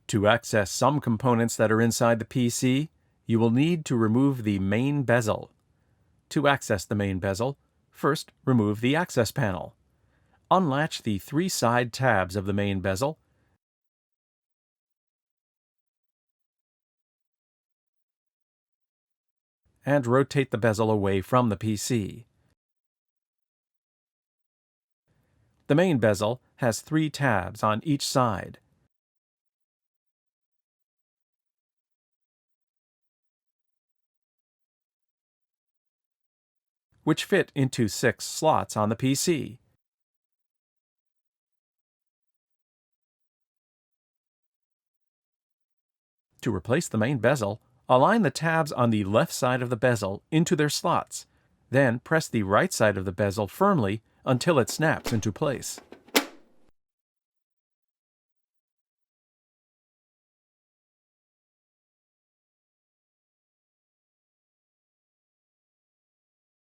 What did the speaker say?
To access some components that are inside the PC, you will need to remove the main bezel. To access the main bezel, first remove the access panel. Unlatch the 3 side tabs of the main bezel and rotate the bezel away from the PC. The main bezel has 3 tabs on each side. Which fit into 6 slots on the PC. To replace the main bezel, align the tabs on the left side of the bezel into their slots. Then press the right side of the bezel firmly until it snaps into place.